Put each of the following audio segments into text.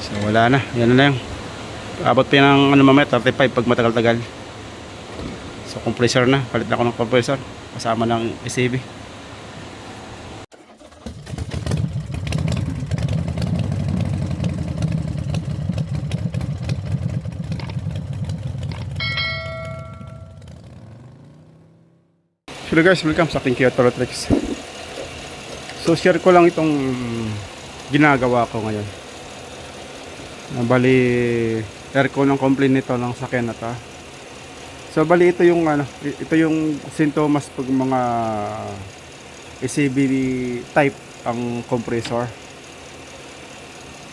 So wala na, yan na lang. Abot pa ng ano mamaya 35 pag matagal-tagal. So compressor na, palit na ako ng compressor kasama ng SAB. Hello guys, welcome sa aking Kia Torotrix. So share ko lang itong ginagawa ko ngayon. Bali aircon ng complaint nito ng sakyan na to. So bali ito yung ito yung sintomas pag mga SAB type ang compressor.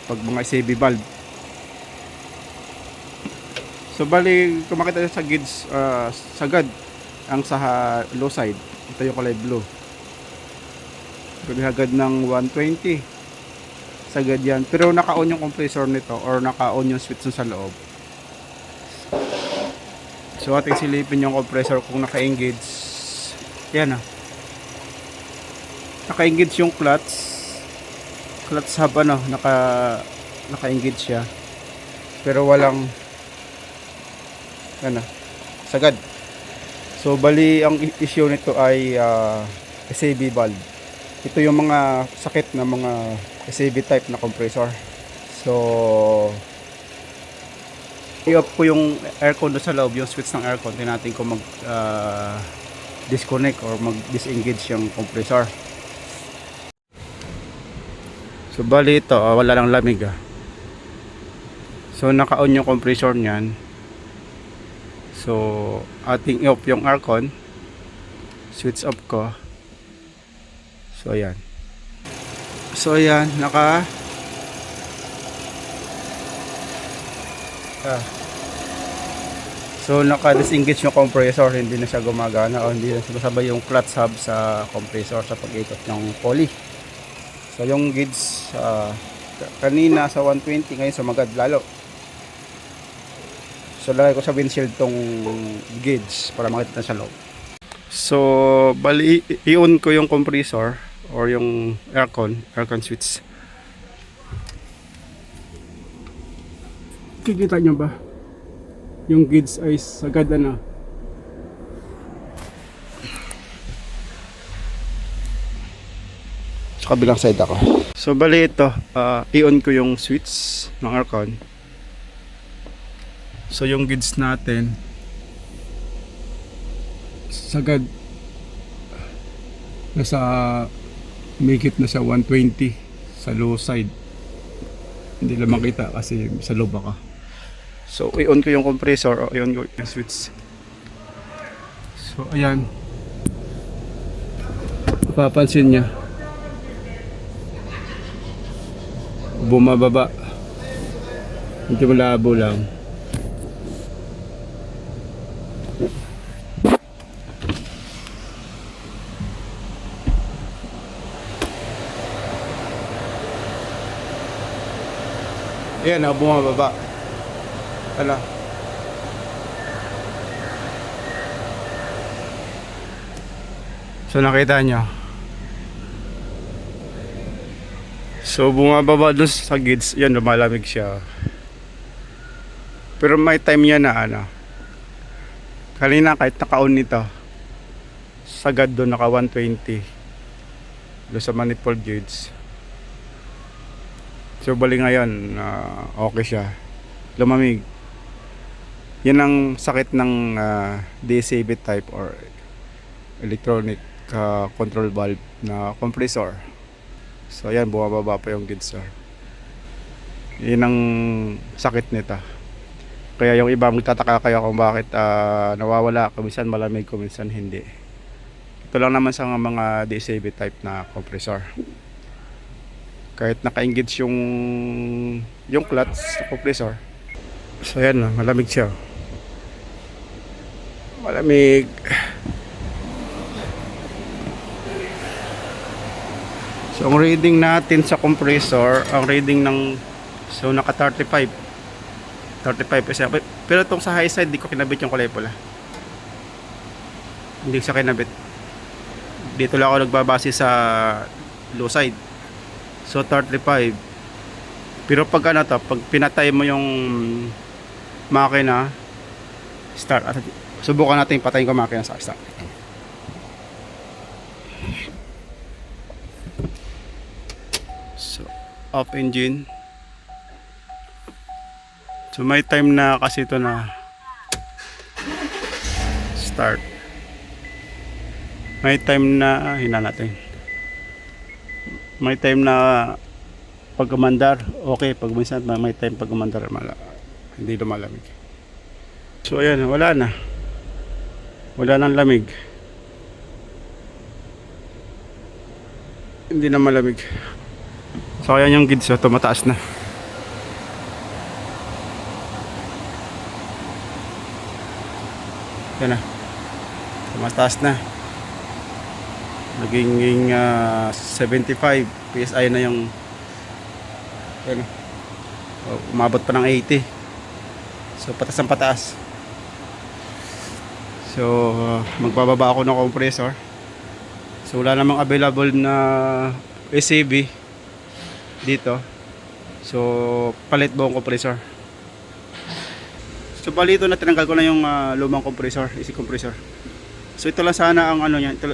Pag mga SAB valve. So bali kung makita sa gauge sagad ang sa low side, ito yung kulay blue. Hagad ng 120 sagad yan, pero naka-on yung compressor nito or naka-on yung switch sa loob. So ating silipin yung compressor kung naka-engage. Yan naka-engage yung clutch hub naka-engage siya, pero walang sagad. So bali ang issue nito ay SAB valve. Ito yung mga sakit na mga SAB type na compressor. So i-off ko yung aircon doon sa loob, yung switch ng aircon. Tingnan natin kung mag disconnect or mag disengage yung compressor. So bali ito wala lang lamig So naka-on yung compressor niyan. So ating i-off yung aircon, switch off ko. So ayan, naka-disengage yung compressor, hindi na siya gumagana o hindi na sabay yung clutch hub sa compressor sa pag-ikot ng pulley. So yung gauge kanina sa 120, ngayon sumagad lalo. So lagay ko sa windshield tong gauge para makita na sa loob. So bali i-on ko yung compressor or yung aircon switch. Kikita nyo ba? Yung gauge ay sagad sa kabilang side ako. So bali ito, i-on ko yung switch ng aircon. So yung gauge natin sagad, nasa mikit na siya 120 sa low side. Hindi lang makita kasi sa loob ako. So i-on ko yung compressor o i-on ko yung switch. So ayan, mapapansin niya bumababa, hindi malabo lang. Ayan bumababa. So nakita nyo. So bumababa doon sa gauge. Yan, lumalamig siya. Pero may time niya na kanina kahit naka-on nito, sagad doon, naka 120 doon sa manifold gauge. So bali ngayon okay siya, lumamig. Yan ang sakit ng DSAB type or electronic control valve na compressor. So ayan, bumababa pa yung gauge. Yan ang sakit nito. Kaya yung iba magtataka kayo kung bakit nawawala, kuminsan malamig, kuminsan hindi. Ito lang naman sa mga DSAB type na compressor. Kahit naka-engage yung clutch sa compressor. So ayan, malamig siya. Malamig. So ang reading natin sa compressor, ang reading ng naka 35 isa. Pero itong sa high side, di ko kinabit yung kulay pula. Hindi siya kinabit. Dito lang ako nagbabase sa low side. So 35 Pero pag ano to, pag pinatay mo yung makina, start. At subukan natin patayin ko makina sa start. So, off engine. So may time na kasi ito na start. May time na hina natin. May time na pag umandar, okay. Pag minsan may time pag umandar, hindi lumalamig. So ayan, wala na. Wala nang lamig. Hindi na malamig. So ayan yung gids, tumataas na. Yan na. Tumataas na. Naging 75 PSI na yung yan. Umabot pa ng 80. So patas ng pataas. So magbababa ako ng compressor. So wala namang available na SCB dito. So palit buong compressor. So bali ito na tinanggal ko na yung lumang compressor, AC compressor. So ito lang sana ang ano niya, ito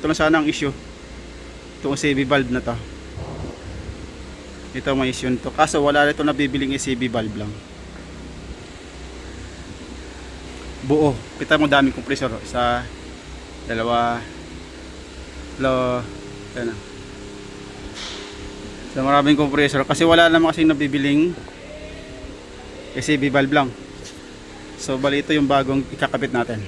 lang sana ang issue. Itong SCB valve na to. Ito ang may issue nito. Kaso wala rito nabibiling SCB valve lang. Buo. Kita mo daming compressor. Isa, dalawa, yan na. So maraming compressor. Kasi wala naman kasi nabibiling SCB valve lang. So bali ito yung bagong ikakabit natin.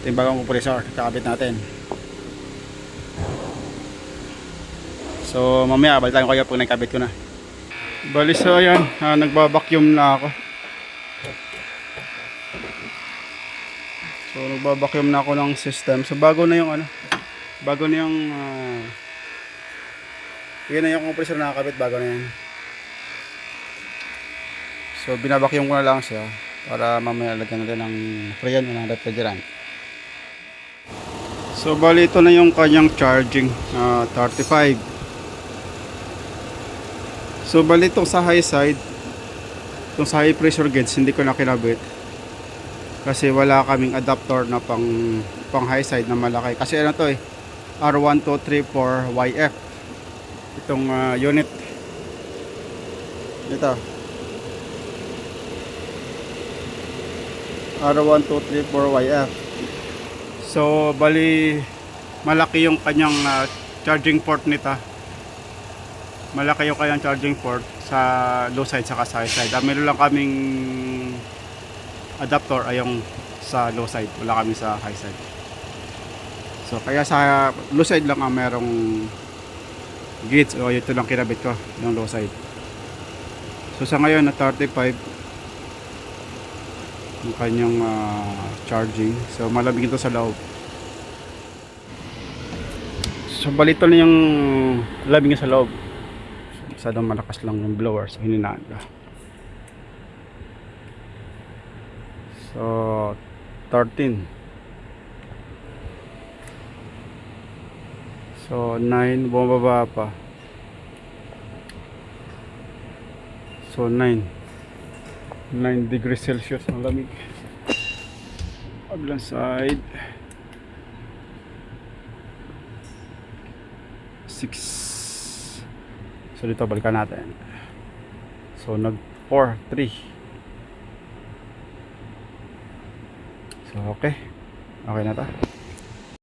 Ito yung bagong compressor ikakabit natin. So mamaya balik tayo kayo pag nagkabit ko na. Bali so ayan, nagbabacuum na ako. So nagbabacuum na ako ng system. So bago na yung bago na yung yun na yung compressor na nakakabit, bago na yan. So binabacuum ko na lang siya para mamaya lagyan natin ng freon o ng refrigerant. So bali ito na yung kanyang charging, 35. So bali itong sa high side, itong sa high pressure gauge hindi ko na kinabit kasi wala kaming adapter na pang high side na malaki. Kasi ano to R1234YF itong unit ito, R1234YF. So bali malaki yung kanyang charging port nito. Malaki yung kanyang charging port sa low side saka sa high side. Meron lang kaming adapter ay yung sa low side, wala kami sa high side. So kaya sa low side lang ang merong gauge, o ito lang kinabit ko yung low side. So sa ngayon na 35 yung kanyang charging. So malamig ito sa loob. So balito na yung lamig niya sa loob. Masyadong malakas lang yung blower, so hininaan ko. So 13. So 9, bumababa pa. So 9 degrees Celsius ang lamig. Kabilang side 6. So dito balikan natin. So nag 4, 3. So okay. Okay na to.